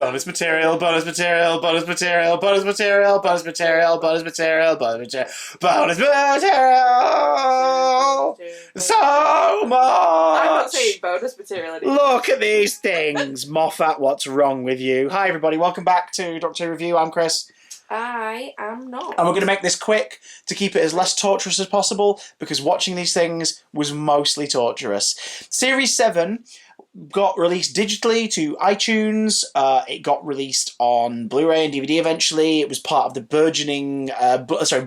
Bonus material, bonus material, bonus material, bonus material, bonus material, bonus material, bonus material, bonus material. So much. I'm not saying bonus material anymore. Look at these things, Moffat. What's wrong with you? Hi, everybody. Welcome back to Doctor Who Review. I'm Chris. I am not. And we're going to make this quick to keep it as less torturous as possible because watching these things was mostly torturous. Series 7 got released digitally to iTunes. It got released on Blu-ray and DVD eventually. It was part of the burgeoning,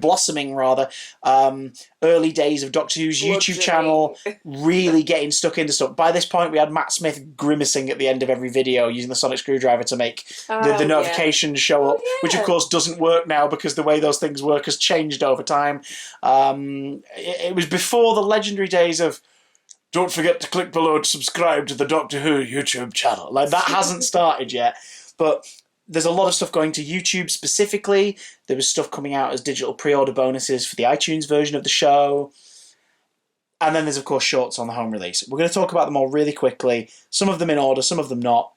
blossoming rather, early days of Doctor Who's YouTube channel, really getting stuck into stuff. By this point, we had Matt Smith grimacing at the end of every video using the sonic screwdriver to make the notifications show up, which of course doesn't work now because the way those things work has changed over time. It was before the legendary days of don't forget to click below to subscribe to the Doctor Who YouTube channel. Like, that hasn't started yet. But there's a lot of stuff going to YouTube specifically. There was stuff coming out as digital pre-order bonuses for the iTunes version of the show. And then there's, of course, shorts on the home release. We're going to talk about them all really quickly. Some of them in order, some of them not.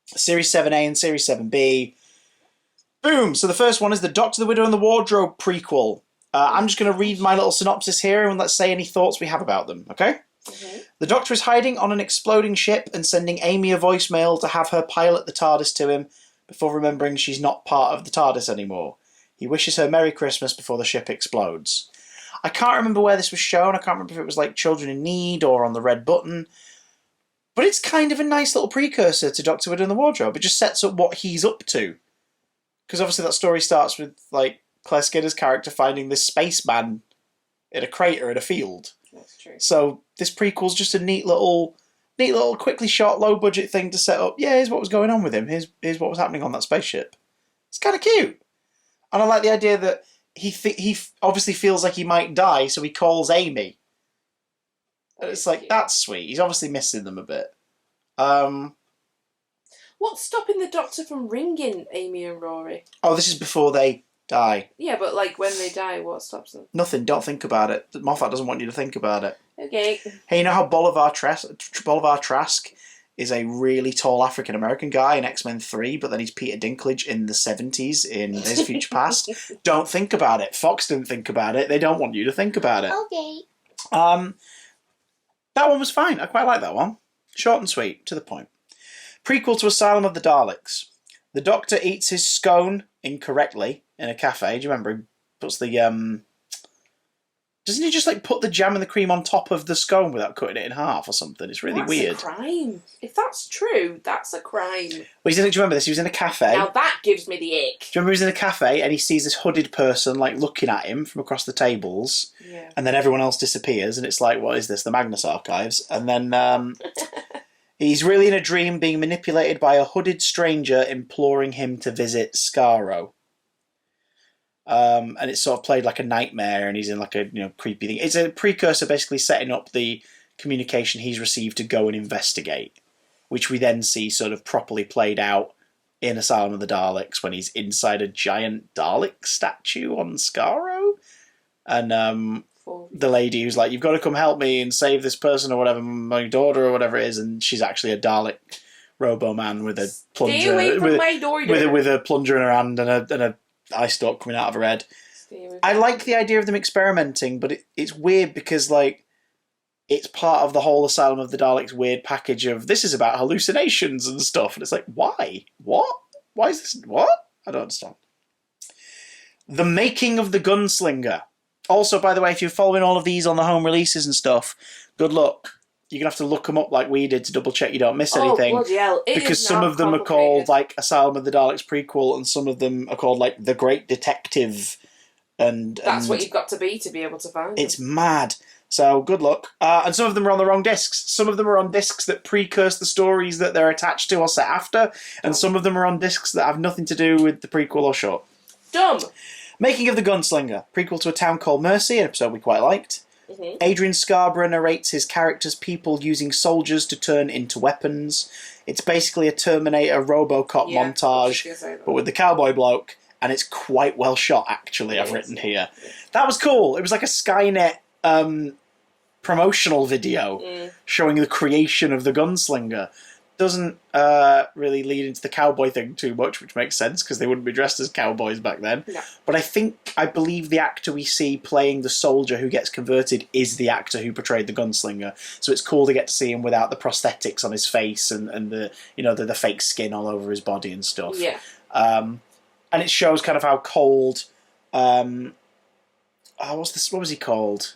Series 7A and Series 7B. Boom! So the first one is the Doctor, the Widow and the Wardrobe prequel. I'm just going to read my little synopsis here and let's say any thoughts we have about them, okay? Okay. The Doctor is hiding on an exploding ship and sending Amy a voicemail to have her pilot the TARDIS to him before remembering she's not part of the TARDIS anymore. He wishes her Merry Christmas before the ship explodes. I can't remember where this was shown. I can't remember if it was like Children in Need or on the Red Button. But it's kind of a nice little precursor to Doctor Widow and the Wardrobe. It just sets up what he's up to. Because obviously that story starts with like Claire Skinner's character finding this spaceman in a crater in a field. That's true. So this prequel's just a neat little, quickly shot, low budget thing to set up. Yeah, here's what was going on with him. Here's what was happening on that spaceship. It's kind of cute, and I like the idea that he obviously feels like he might die, so he calls Amy. And it's like, that's sweet. He's obviously missing them a bit. What's stopping the Doctor from ringing Amy and Rory? Oh, this is before they die. Yeah, but like when they die, what stops them? Nothing. Don't think about it. Moffat doesn't want you to think about it. Okay. Hey, you know how Bolivar Trask is a really tall African American guy in X-Men 3, but then he's Peter Dinklage in the 70s in Days of Future Past? Don't think about it. Fox didn't think about it. They don't want you to think about it. Okay. That one was fine. I quite like that one. Short and sweet, to the point. Prequel to Asylum of the Daleks. The Doctor eats his scone incorrectly in a cafe. Do you remember? He puts the doesn't he just like put the jam and the cream on top of the scone without cutting it in half or something? It's really weird. That's a crime. If that's true, that's a crime. Well, do you remember this? He was in a cafe. Now that gives me the ick. Do you remember he was in a cafe and he sees this hooded person like looking at him from across the tables, and then everyone else disappears, and it's like, what is this? The Magnus Archives? And then he's really in a dream, being manipulated by a hooded stranger imploring him to visit Skaro. And it's sort of played like a nightmare, and he's in like a creepy thing. It's a precursor, basically setting up the communication he's received to go and investigate, which we then see sort of properly played out in Asylum of the Daleks when he's inside a giant Dalek statue on Skaro, and the lady who's like, "You've got to come help me and save this person or whatever, my daughter or whatever it is," and she's actually a Dalek Robo Man with a plunger, Stay away from my daughter. with a plunger in her hand and a eye stalk coming out of her head. I like the idea of them experimenting, but it's weird because like it's part of the whole Asylum of the Daleks weird package of this is about hallucinations and stuff, and it's like, why? What? Why is this? What? I don't understand. The Making of the Gunslinger. Also, by the way, if you're following all of these on the home releases and stuff, good luck. You're going to have to look them up like we did to double check you don't miss anything. Bloody hell. Because some of them are called like Asylum of the Daleks prequel, and some of them are called like The Great Detective. That's what you've got to be able to find them. It's mad. So good luck. And some of them are on the wrong discs. Some of them are on discs that precurse the stories that they're attached to or set after, and some of them are on discs that have nothing to do with the prequel or short. Dumb. Making of the Gunslinger, prequel to A Town Called Mercy, an episode we quite liked. Mm-hmm. Adrian Scarborough narrates his character's people using soldiers to turn into weapons. It's basically a Terminator Robocop montage, but with the cowboy bloke, and it's quite well shot, actually, I've written here. That was cool. It was like a Skynet promotional video showing the creation of the gunslinger. doesn't really lead into the cowboy thing too much, which makes sense because they wouldn't be dressed as cowboys back then. No. But I believe the actor we see playing the soldier who gets converted is the actor who portrayed the gunslinger. So it's cool to get to see him without the prosthetics on his face and the the fake skin all over his body and stuff. Yeah. And it shows kind of how cold. What was he called?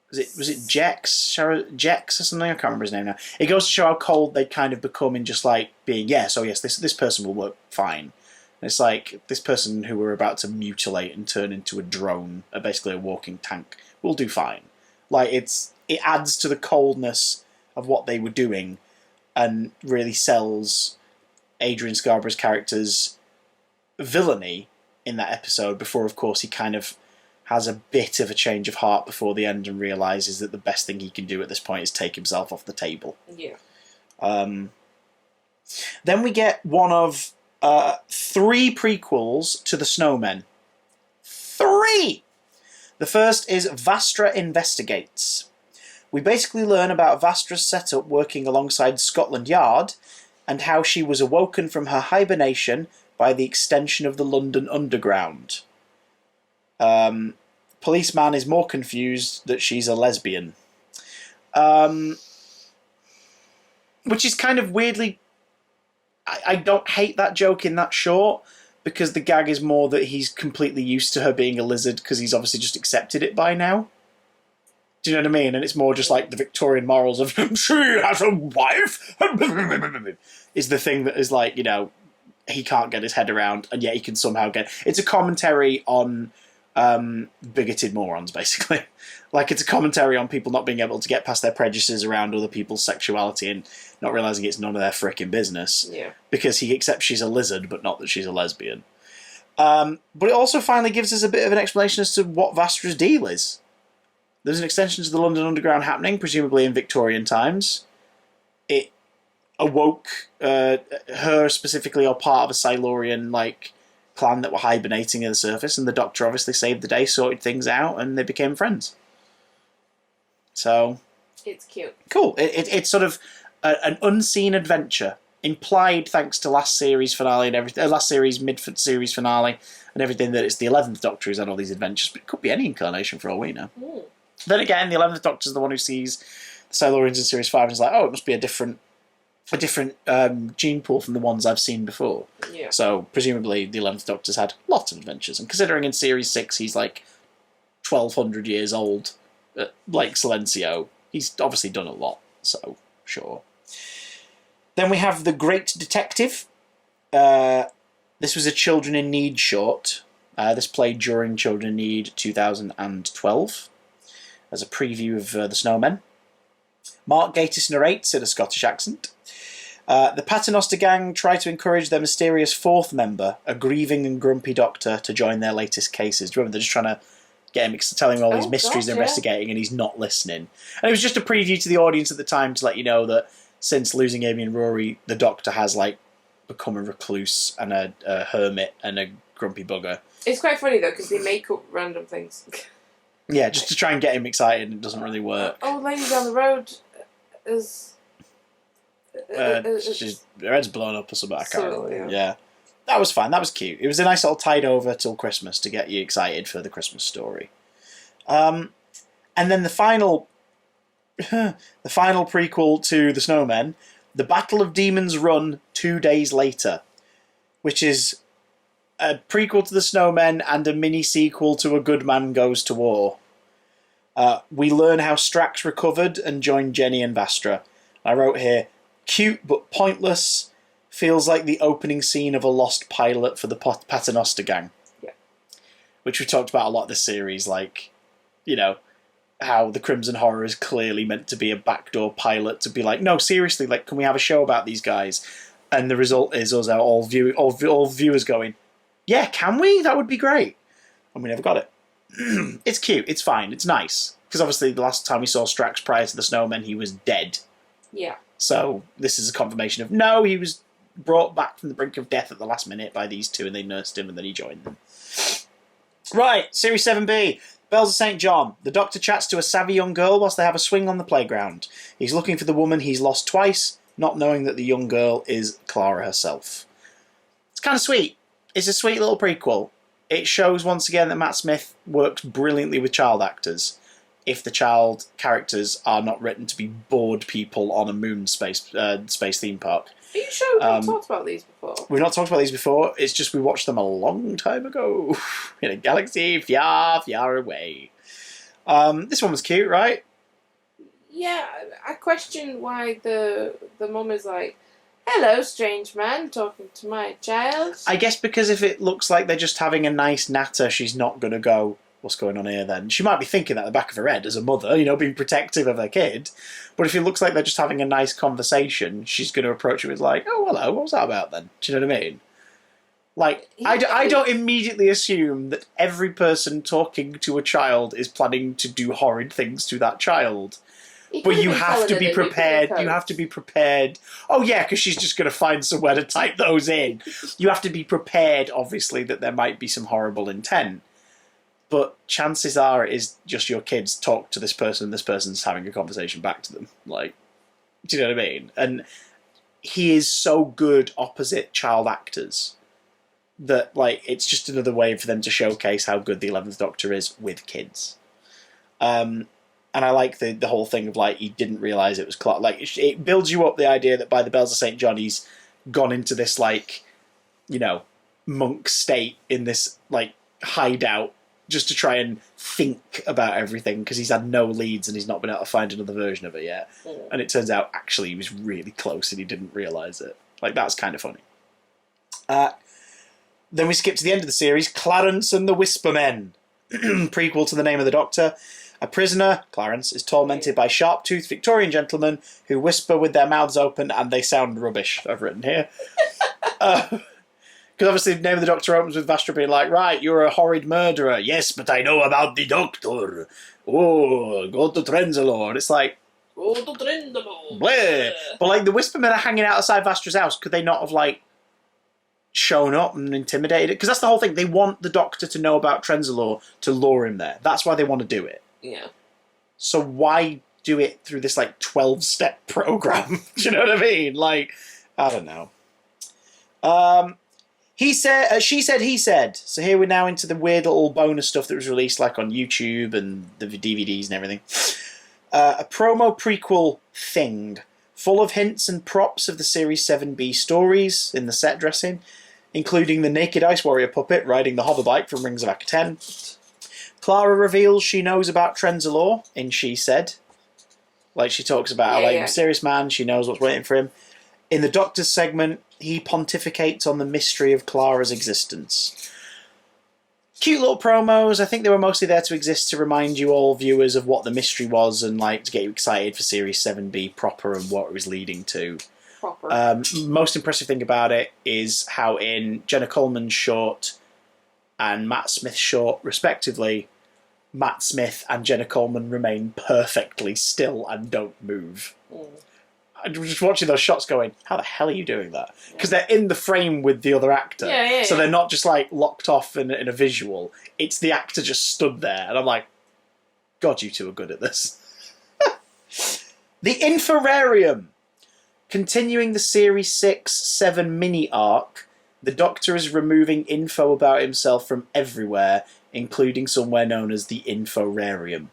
Was it Jex or something? I can't remember his name now. It goes to show how cold they'd kind of become in just like being, this person will work fine. And it's like this person who we're about to mutilate and turn into a drone, basically a walking tank, will do fine. Like it adds to the coldness of what they were doing, and really sells Adrian Scarborough's character's villainy in that episode. Before, of course, he kind of has a bit of a change of heart before the end and realises that the best thing he can do at this point is take himself off the table. Yeah. Then we get one of 3 prequels to the Snowmen. 3! The first is Vastra Investigates. We basically learn about Vastra's setup working alongside Scotland Yard and how she was awoken from her hibernation by the extension of the London Underground. Policeman is more confused that she's a lesbian. Which is kind of weirdly... I don't hate that joke in that short, because the gag is more that he's completely used to her being a lizard because he's obviously just accepted it by now. Do you know what I mean? And it's more just like the Victorian morals of she has a wife is the thing that is like, he can't get his head around, and yet he can somehow get... It's a commentary on bigoted morons, basically. Like, it's a commentary on people not being able to get past their prejudices around other people's sexuality and not realising it's none of their frickin' business. Yeah. Because he accepts she's a lizard, but not that she's a lesbian. But it also finally gives us a bit of an explanation as to what Vastra's deal is. There's an extension to the London Underground happening, presumably in Victorian times. It awoke her specifically, or part of a Silurian, clan that were hibernating at the surface, and the Doctor obviously saved the day, sorted things out, and they became friends. So... It's cute. Cool. It's sort of an unseen adventure, implied thanks to last series finale and everything, last series, mid-series finale, and everything, that it's the 11th Doctor who's had all these adventures, but it could be any incarnation for all we know. Mm. Then again, the 11th Doctor's the one who sees the Silurians in Series 5 and is like, oh, it must be a different gene pool from the ones I've seen before. Yeah. So, presumably, the 11th Doctor's had lots of adventures. And considering in Series 6 he's 1,200 years old, like Silencio, he's obviously done a lot. So, sure. Then we have The Great Detective. This was a Children in Need short. This played during Children in Need 2012 as a preview of The Snowmen. Mark Gatiss narrates in a Scottish accent. The Paternoster gang try to encourage their mysterious 4th member, a grieving and grumpy doctor, to join their latest cases. Do you remember they're just trying to get him, telling him all these mysteries they're investigating, and he's not listening. And it was just a preview to the audience at the time to let you know that since losing Amy and Rory, the Doctor has become a recluse and a hermit and a grumpy bugger. It's quite funny though, because they make up random things. Yeah, just to try and get him excited, it doesn't really work. Old lady down the road is... her head's blown up or something. I can't remember. Yeah. That was fine. That was cute. It was a nice little tide over till Christmas to get you excited for the Christmas story. And then the final prequel to The Snowmen, The Battle of Demons Run 2 days later, which is a prequel to The Snowmen and a mini-sequel to A Good Man Goes to War. We learn how Strax recovered and joined Jenny and Vastra. I wrote here, cute but pointless, feels like the opening scene of a lost pilot for the Paternoster gang. Yeah. Which we talked about a lot this series, how the Crimson Horror is clearly meant to be a backdoor pilot to be like, no, seriously, can we have a show about these guys? And the result is us all viewers going, yeah, can we? That would be great. And we never got it. It's cute, it's fine, it's nice. Because obviously the last time we saw Strax prior to the Snowmen, he was dead. Yeah. So this is a confirmation of, no, he was brought back from the brink of death at the last minute by these two, and they nursed him, and then he joined them. Right, Series 7B. Bells of St. John. The Doctor chats to a savvy young girl whilst they have a swing on the playground. He's looking for the woman he's lost twice, not knowing that the young girl is Clara herself. It's kind of sweet. It's a sweet little prequel. It shows once again that Matt Smith works brilliantly with child actors. If the child characters are not written to be bored people on a moon space theme park. Are you sure we've not talked about these before? We've not talked about these before. It's just we watched them a long time ago in a galaxy far, far away. This one was cute, right? Yeah, I question why the mum is like, "Hello, strange man, talking to my child." I guess because if it looks like they're just having a nice natter, she's not going to go, what's going on here then? She might be thinking that at the back of her head as a mother, being protective of her kid. But if it looks like they're just having a nice conversation, she's going to approach it with like, oh, hello, what was that about then? Do you know what I mean? Like, I don't immediately assume that every person talking to a child is planning to do horrid things to that child. But you have to be prepared. You have to be prepared. Oh, yeah, because she's just going to find somewhere to type those in. You have to be prepared, obviously, that there might be some horrible intent. But chances are it is just your kids talk to this person and this person's having a conversation back to them. Like, do you know what I mean? And he is so good opposite child actors that, like, it's just another way for them to showcase how good the 11th Doctor is with kids. And I like the whole thing of, like, he didn't realise it was Clara. Like, it builds you up the idea that by the Bells of St. John, he's gone into this, like, monk state in this, like, hideout just to try and think about everything because he's had no leads and he's not been able to find another version of it yet. Mm. And it turns out, actually, he was really close and he didn't realise it. Like, that's kind of funny. Then we skip to the end of the series, Clarence and the Whispermen. Prequel to The Name of the Doctor. A prisoner, Clarence, is tormented by sharp-toothed Victorian gentlemen who whisper with their mouths open and they sound rubbish, I've written here. Because obviously the Name of the Doctor opens with Vastra being like, right, you're a horrid murderer. Yes, but I know about the Doctor. Oh, go to Trenzalore. And it's like, go to Trenzalore. Bleh. But like the Whispermen are hanging outside Vastra's house. Could they not have like shown up and intimidated? Because that's the whole thing. They want the Doctor to know about Trenzalore to lure him there. That's why they want to do it. Yeah. So why do it through this like 12-step program? Do you know what I mean? Like, I don't know. He said, she said, he said. So here we're now into the weird little bonus stuff that was released like on YouTube and the DVDs and everything. A promo prequel thing full of hints and props of the Series 7B stories in the set dressing, including the naked Ice Warrior puppet riding the hoverbike from Rings of Acca 10. Clara reveals she knows about Trenzalore in She Said. Like she talks about a mysterious man, she knows what's waiting for him. In the Doctor's segment, he pontificates on the mystery of Clara's existence. Cute little promos. I think they were mostly there to exist to remind you all viewers of what the mystery was and like to get you excited for Series 7B proper and what it was leading to. Proper. Most impressive thing about it is how in Jenna Coleman's short and Matt Smith's short, respectively, Matt Smith and Jenna Coleman remain perfectly still and don't move. Mm. I'm just watching those shots going, how the hell are you doing that? Because they're in the frame with the other actor. So they're not just like locked off in a visual. It's the actor just stood there. And I'm like, God, you two are good at this. The Inforarium. Continuing the Series 6-7 mini arc, the Doctor is removing info about himself from everywhere, including somewhere known as the Inforarium.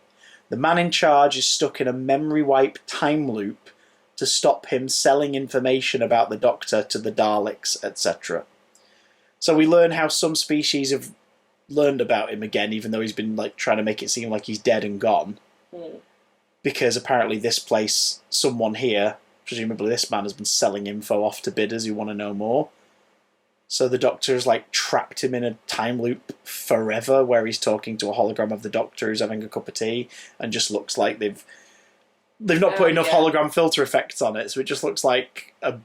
The man in charge is stuck in a memory wipe time loop to stop him selling information about the Doctor to the Daleks, etc. So we learn how some species have learned about him again, even though he's been like trying to make it seem like he's dead and gone. Mm. Because apparently this place, someone here, presumably this man, has been selling info off to bidders who want to know more. So the Doctor has like trapped him in a time loop forever where he's talking to a hologram of the Doctor who's having a cup of tea and just looks like they've not put enough hologram filter effects on it, so it just looks like a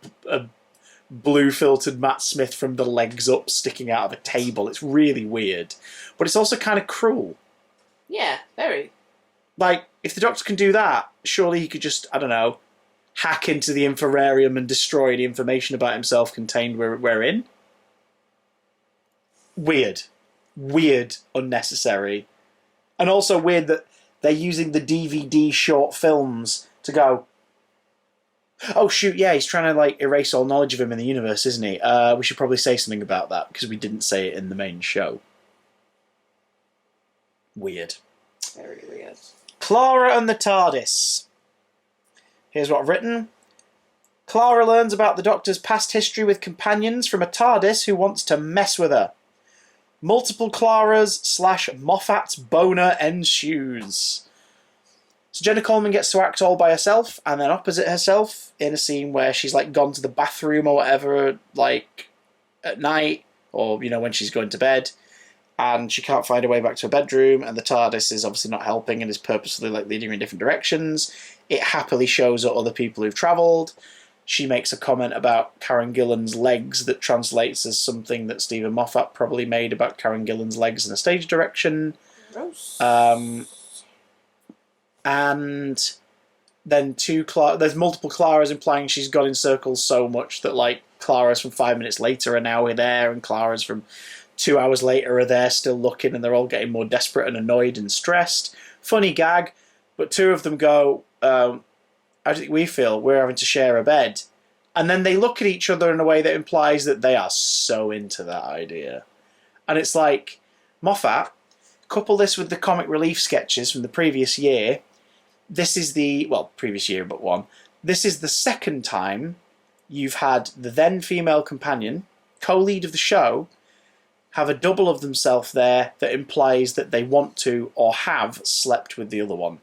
blue filtered Matt Smith from the legs up sticking out of a table. It's really weird. But it's also kind of cruel. Yeah, very. Like, if the Doctor can do that, surely he could just, I don't know, hack into the Inforarium and destroy the information about himself contained wherein. Weird. Weird, unnecessary. And also weird that they're using the DVD short films to go, oh shoot, yeah, he's trying to like erase all knowledge of him in the universe, isn't he? We should probably say something about that because we didn't say it in the main show. Weird. Very weird. Clara and the TARDIS. Here's what I've written. Clara learns about the Doctor's past history with companions from a TARDIS who wants to mess with her. Multiple Claras / Moffat's boner ensues. So Jenna Coleman gets to act all by herself and then opposite herself in a scene where she's like gone to the bathroom or whatever, like at night or, you know, when she's going to bed, and she can't find her way back to her bedroom, and the TARDIS is obviously not helping and is purposefully like leading her in different directions. It happily shows her other people who've travelled. She makes a comment about Karen Gillan's legs that translates as something that Stephen Moffat probably made about Karen Gillan's legs in a stage direction. Gross. And then there's multiple Claras implying she's gone in circles so much that like Claras from 5 minutes later are now there, and Claras from 2 hours later are there still looking, and they're all getting more desperate and annoyed and stressed. Funny gag, but two of them go, how do we feel? We're having to share a bed. And then they look at each other in a way that implies that they are so into that idea. And it's like, Moffat, couple this with the comic relief sketches from the previous year. This is previous year but one. This is the second time you've had the then female companion, co-lead of the show, have a double of themselves there that implies that they want to or have slept with the other one.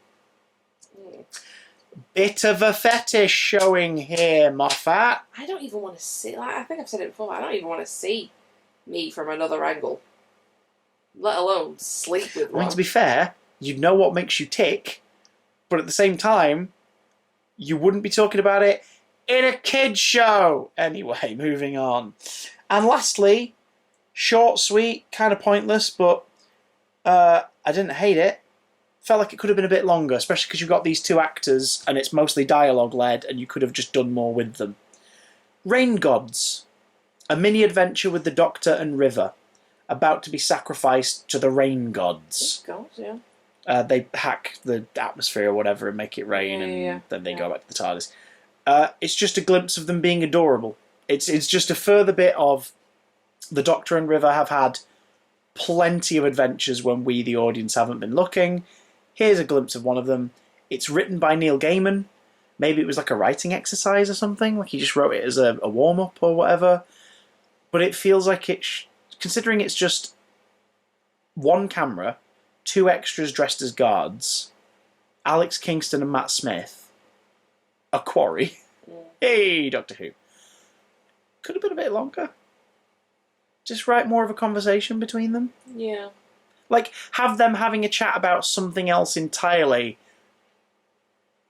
Bit of a fetish showing here, Moffat. I don't even want to see. Like, I think I've said it before. I don't even want to see me from another angle, let alone sleep with one. I mean, to be fair, you'd know what makes you tick, but at the same time, you wouldn't be talking about it in a kids' show. Anyway, moving on. And lastly, short, sweet, kind of pointless, but I didn't hate it. Felt like it could have been a bit longer, especially because you've got these two actors and it's mostly dialogue-led and you could have just done more with them. Rain Gods. A mini-adventure with the Doctor and River, about to be sacrificed to the rain gods. God, yeah. They hack the atmosphere or whatever and make it rain, and then they go back to the TARDIS. It's just a glimpse of them being adorable. It's just a further bit of the Doctor and River have had plenty of adventures when we, the audience, haven't been looking. Here's a glimpse of one of them. It's written by Neil Gaiman. Maybe it was like a writing exercise or something. Like he just wrote it as a warm-up or whatever. But it feels like considering it's just one camera, two extras dressed as guards, Alex Kingston and Matt Smith, a quarry. Hey, Doctor Who. Could have been a bit longer. Just write more of a conversation between them. Yeah. Like, have them having a chat about something else entirely.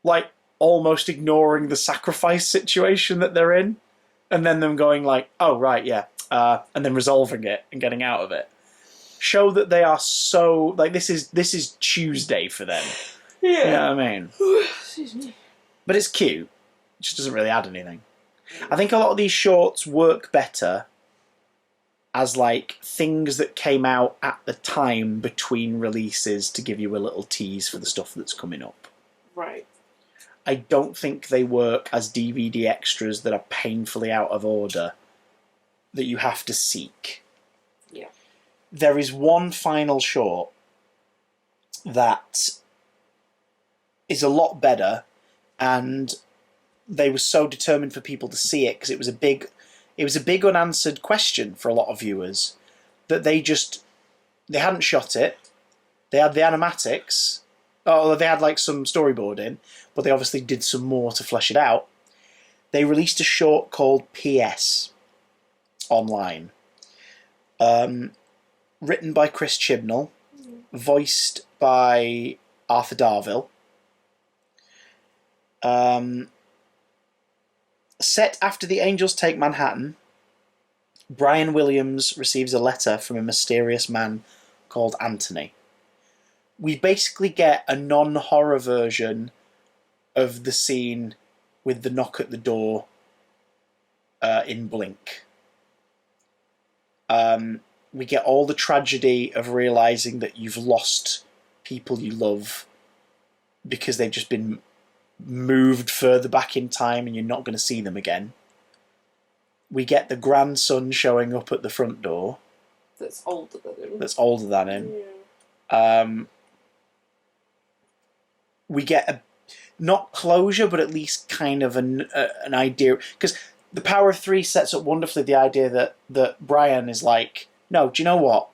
Like, almost ignoring the sacrifice situation that they're in. And then them going like, oh, right, yeah. And then resolving it and getting out of it. Show that they are so... Like, this is Tuesday for them. Yeah. You know what I mean? Excuse me. But it's cute. It just doesn't really add anything. I think a lot of these shorts work better as like things that came out at the time between releases to give you a little tease for the stuff that's coming up. Right. I don't think they work as DVD extras that are painfully out of order that you have to seek. Yeah. There is one final short that is a lot better, and they were so determined for people to see it because it was a big unanswered question for a lot of viewers that they hadn't shot it. They had the animatics. Oh, they had like some storyboarding, but they obviously did some more to flesh it out. They released a short called PS online, written by Chris Chibnall, voiced by Arthur Darvill. Set after the Angels take Manhattan, Brian Williams receives a letter from a mysterious man called Anthony. We basically get a non-horror version of the scene with the knock at the door in Blink. We get all the tragedy of realising that you've lost people you love because they've just been moved further back in time and you're not going to see them again. We get the grandson showing up at the front door. That's older than him. Yeah. We get not closure, but at least kind of an idea. Because the Power of Three sets up wonderfully the idea that Brian is like, no, do you know what?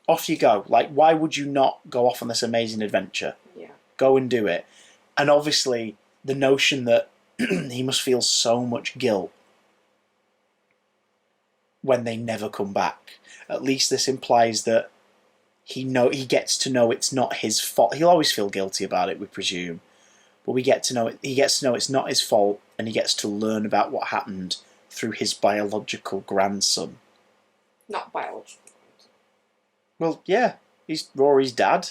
Off you go. Like, why would you not go off on this amazing adventure? Yeah. Go and do it. And obviously, the notion that he must feel so much guilt when they never come back. At least this implies that he gets to know it's not his fault. He'll always feel guilty about it, we presume. But he gets to know it's not his fault, and he gets to learn about what happened through his biological grandson. Not biological. Well, yeah, he's Rory's dad,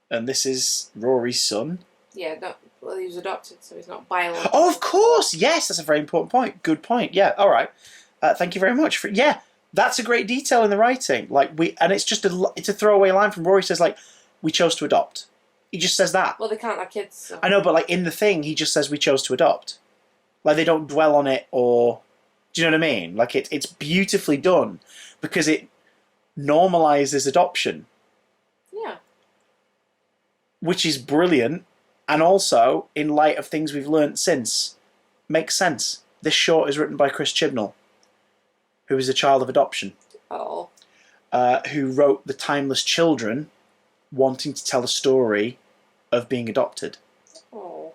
and this is Rory's son. Yeah, well, he was adopted, so he's not biological. Oh, of course, yes, that's a very important point. Good point. Yeah, all right. Thank you very much. That's a great detail in the writing. And it's just it's a throwaway line from Rory. Says we chose to adopt. He just says that. Well, they can't have kids. So. I know, but in the thing, he just says we chose to adopt. They don't dwell on it, or do you know what I mean? It's beautifully done because it normalizes adoption. Yeah. Which is brilliant, and also in light of things we've learnt since, makes sense. This short is written by Chris Chibnall, who is a child of adoption. Oh. Who wrote The Timeless Children, wanting to tell a story of being adopted. Oh.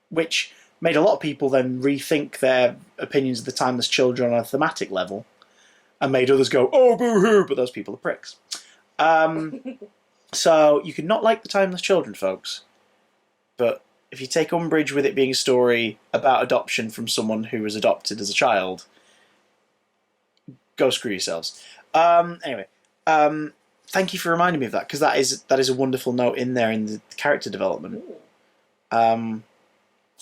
Which made a lot of people then rethink their opinions of The Timeless Children on a thematic level, and made others go, oh, boo-hoo, but those people are pricks. So you can not like The Timeless Children, folks, but if you take umbrage with it being a story about adoption from someone who was adopted as a child, go screw yourselves. Anyway, thank you for reminding me of that, because that is a wonderful note in there in the character development.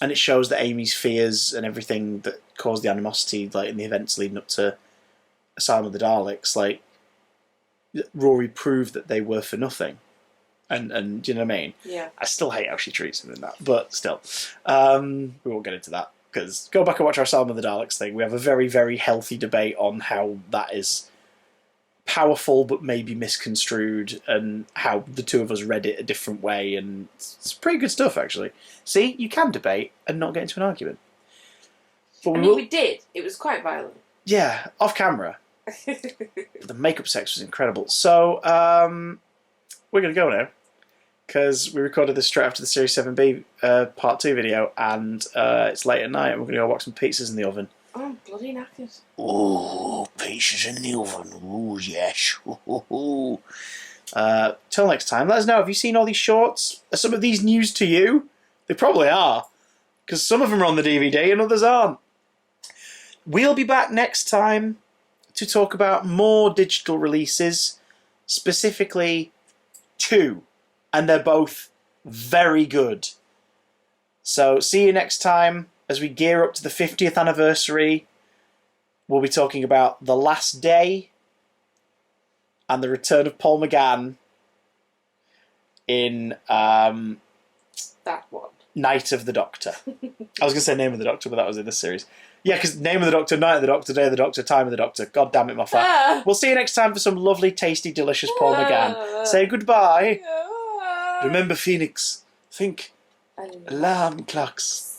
And it shows that Amy's fears and everything that caused the animosity, in the events leading up to Asylum of the Daleks, Rory proved that they were for nothing. And do you know what I mean? Yeah. I still hate how she treats him in that, but still. We won't get into that, because go back and watch our Asylum of the Daleks thing. We have a very, very healthy debate on how that is powerful but maybe misconstrued, and how the two of us read it a different way, and it's pretty good stuff, actually. See, you can debate and not get into an argument. But we did. It was quite violent. Yeah, off camera. The makeup sex was incredible. So, we're going to go now, because we recorded this straight after the Series 7B Part 2 video, and it's late at night, and we're going to go whack some pizzas in the oven. Oh, I'm bloody knackered. Oh, pizzas in the oven. Oh, yes. Till next time, let us know, have you seen all these shorts? Are some of these news to you? They probably are, because some of them are on the DVD and others aren't. We'll be back next time to talk about more digital releases, specifically 2, and they're both very good. So see you next time as we gear up to the 50th anniversary. We'll be talking about The Last Day and the return of Paul McGann in that one. Night of the Doctor. I was going to say Name of the Doctor, but that was in this series. Yeah, because Name of the Doctor, Night of the Doctor, Day of the Doctor, Time of the Doctor. God damn it, my fat. We'll see you next time for some lovely, tasty, delicious Paul McGann. Say goodbye. Remember, Phoenix. Think alarm clocks.